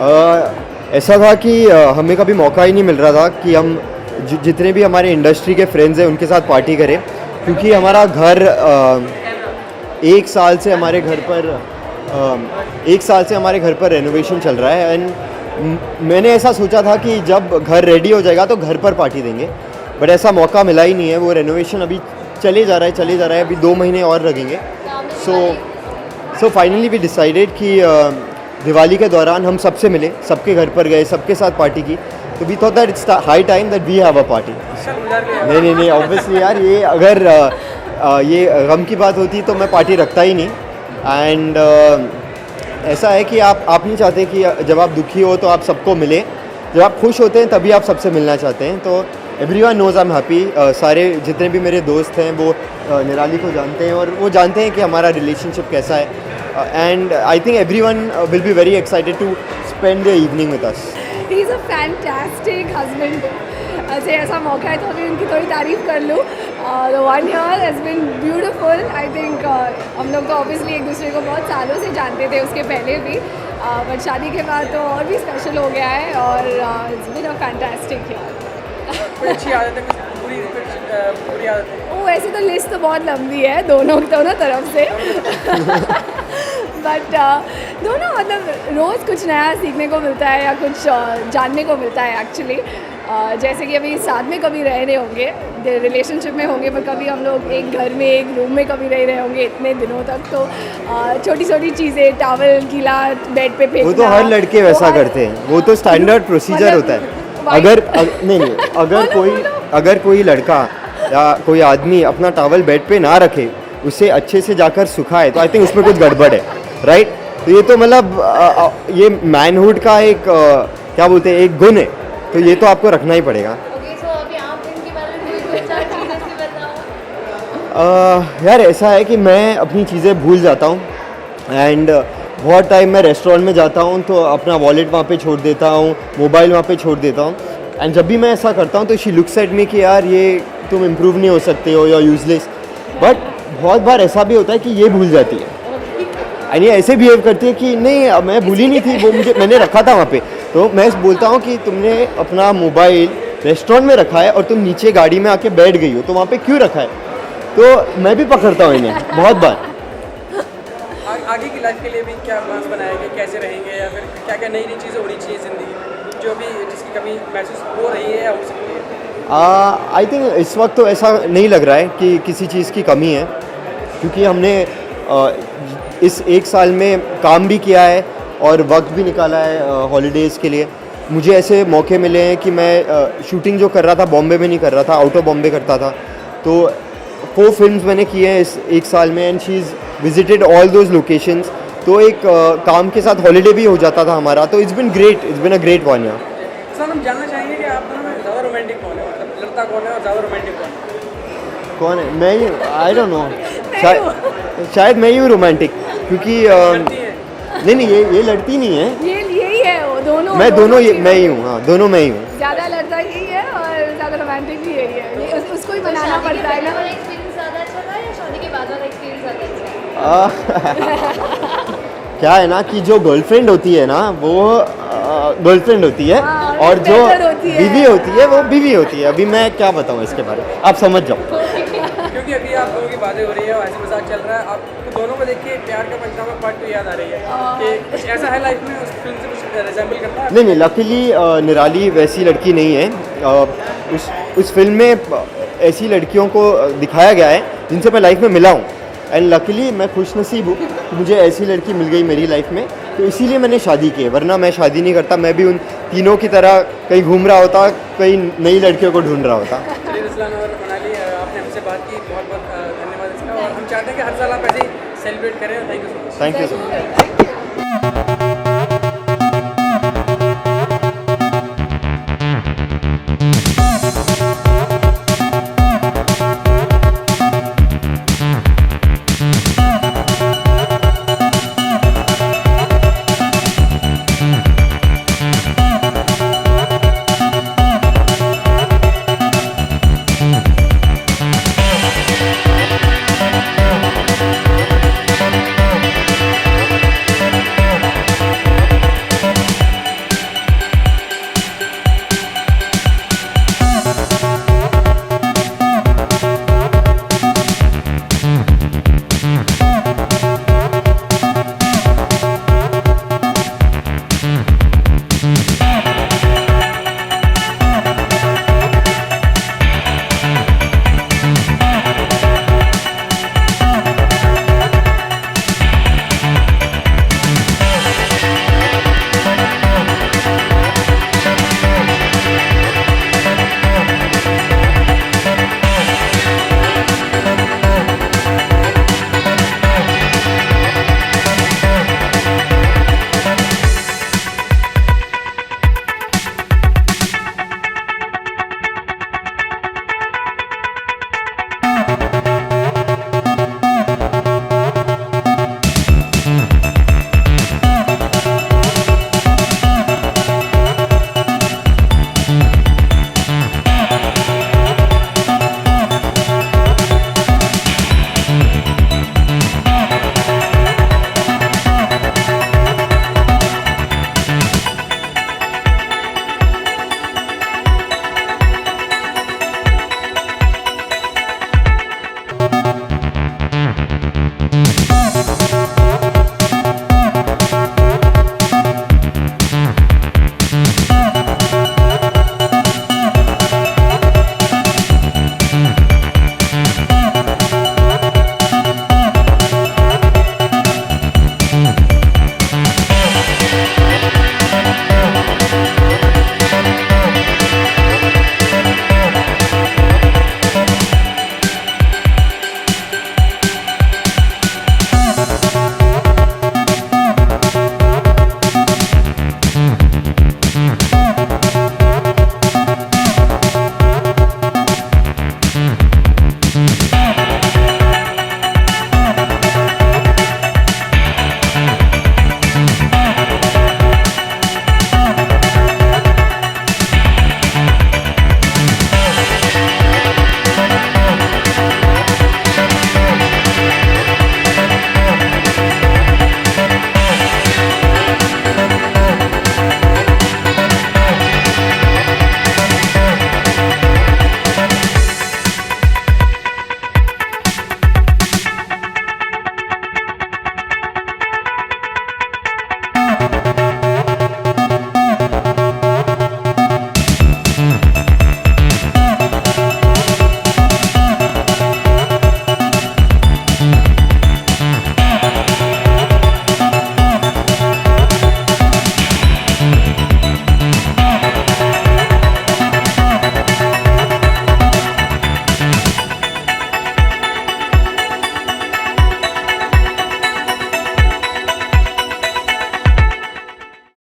ऐसा था कि हमें कभी मौका ही नहीं मिल रहा था कि हम जितने भी हमारे इंडस्ट्री के फ्रेंड्स हैं उनके साथ पार्टी करें, क्योंकि हमारा घर एक साल से हमारे घर पर रेनोवेशन चल रहा है। एंड मैंने ऐसा सोचा था कि जब घर रेडी हो जाएगा तो घर पर पार्टी देंगे, बट ऐसा मौका मिला ही नहीं है। वो रेनोवेशन अभी चले जा रहा है, अभी 2 महीने और लगेंगे। सो फाइनली वी डिसाइडेड कि दिवाली के दौरान हम सबसे मिले, सबके घर पर गए, सबके साथ पार्टी की। तो we thought that it's high time that we have a party. नहीं ऑब्वियसली यार, ये अगर ये गम की बात होती तो मैं पार्टी रखता ही नहीं। एंड ऐसा है कि आप नहीं चाहते कि जब आप दुखी हो तो आप सबको मिले, जब आप खुश होते हैं तभी आप सबसे मिलना चाहते हैं। तो everyone knows I am happy. सारे जितने भी मेरे दोस्त हैं वो निराली को जानते हैं और वो जानते हैं कि हमारा रिलेशनशिप कैसा है। And I think everyone will be very excited to spend the evening with us. He is a fantastic husband. ऐसा मौका है तो अभी उनकी थोड़ी तारीफ़ कर लूँ। The 1 year has been beautiful. I think हम लोग तो ऑब्वियसली एक दूसरे को बहुत सालों से जानते थे, उसके पहले भी, बट शादी के बाद तो और भी स्पेशल हो गया है। और it's been a fantastic year. कोई अच्छी आदत है, कुछ बुरी आदत है? वो वैसे तो लिस्ट तो बहुत लंबी है दोनों तरफ से बट दोनों मतलब रोज़ कुछ नया सीखने को मिलता है या कुछ जानने को मिलता है एक्चुअली। जैसे कि अभी साथ में कभी रह रहे होंगे, रिलेशनशिप में होंगे, पर कभी हम लोग एक घर में एक रूम में कभी रह रहे होंगे इतने दिनों तक, तो छोटी छोटी चीज़ें, टॉवल गीला बेड पे फेंकना, वो तो हर लड़के वैसा करते हैं, वो तो स्टैंडर्ड प्रोसीजर होता है। अगर कोई लड़का या कोई आदमी अपना टॉवल बेड पे ना रखे, उसे अच्छे से जाकर सुखाए, तो आई थिंक उसमें कुछ गड़बड़ है, राइट? तो ये तो मतलब ये मैनहुड का एक क्या बोलते हैं, एक गुण है, तो ये तो आपको रखना ही पड़ेगा। यार ऐसा है कि मैं अपनी चीज़ें भूल जाता हूँ। एंड बहुत टाइम मैं रेस्टोरेंट में जाता हूँ तो अपना वॉलेट वहाँ पे छोड़ देता हूँ, मोबाइल वहाँ पे छोड़ देता हूँ। एंड जब भी मैं ऐसा करता हूँ तो शी लुक्स एट मी कि यार ये तुम इम्प्रूव नहीं हो सकते हो या यूजलेस। बट बहुत बार ऐसा भी होता है कि ये भूल जाती है, यानी ऐसे बिहेव करती है कि नहीं मैं भूली नहीं थी, वो मैंने रखा था वहाँ पे। तो मैं बोलता हूँ कि तुमने अपना मोबाइल रेस्टोरेंट में रखा है और तुम नीचे गाड़ी में आके बैठ गई हो, तो वहाँ पे क्यों रखा है? तो मैं भी पकड़ता हूँ इन्हें बहुत बार। आगे की लाइफ के लिए भी क्या प्लान्स बनाएंगे, कैसे रहेंगे, या फिर क्या क्या नई चीज़ें होनी चाहिए ज़िंदगी में जो भी जिसकी कमी महसूस हो रही है या हो सकती है? आई थिंक इस वक्त तो ऐसा नहीं लग रहा है कि किसी चीज़ की कमी है, क्योंकि हमने इस 1 साल में काम भी किया है और वक्त भी निकाला है हॉलीडेज़ के लिए। मुझे ऐसे मौके मिले हैं कि मैं शूटिंग जो कर रहा था बॉम्बे में नहीं कर रहा था, आउट ऑफ बॉम्बे करता था। तो 4 फिल्म्स मैंने किए हैं इस 1 साल में, and she is visited all those locations. तो एक काम के साथ हॉलीडे भी हो जाता था हमारा, तो it's been great, it's been a great 1 year। Sir हम जानना चाहेंगे कि आप दोनों में ज़्यादा रोमांटिक कौन है, मतलब लड़ता कौन है और ज़्यादा रोमांटिक कौन है? मैं ही, आई डोंट नो, शायद मैं ही हूँ रोमांटिक, क्योंकि नहीं ये लड़ती नहीं है, यही है वो दोनों। मैं ही हूँ, हाँ दोनों मैं ही हूँ। ज़्यादा लड़ता यही है और ज़्यादा रोमांटिक भी यही है, ये उसको ही बनाना पड़ता है ना। एक्सपीरियंस ज़्यादा अच्छा था या शादी के बाद वाला एक्सपीरियंस ज़्यादा अच्छा? क्या है ना कि जो गर्लफ्रेंड होती है ना वो गर्लफ्रेंड होती है, और जो बीवी होती है वो बीवी होती है। अभी मैं क्या बताऊँ इसके बारे में, आप समझ जाओ। क्योंकि अभी आप लोगों की बातें हो रही है और ऐसे मजाक चल रहा है, आपको दोनों को देख के प्यार का पंचनामा पार्ट 2 याद आ रही है कि कुछ ऐसा है लाइफ में उस फिल्म से कुछ रिजेंबल करता है? नहीं लकीली निराली वैसी लड़की नहीं है। उस फिल्म में ऐसी लड़कियों को दिखाया गया है जिनसे मैं लाइफ में मिला हूँ, एंड लकीली मैं खुशनसीब हूँ कि मुझे ऐसी लड़की मिल गई मेरी लाइफ में, तो इसीलिए मैंने शादी की है। वरना मैं शादी नहीं करता, मैं भी उन तीनों की तरह कहीं घूम रहा होता, कई नई लड़कियों को ढूंढ रहा होता। चलिए रुस्लान और मनाली, आपने हमसे बात की, बहुत बहुत धन्यवाद इसका, और हम चाहते हैं कि हर साल आप ऐसे ही सेलिब्रेट करें। Thank you so much. Thank you so much.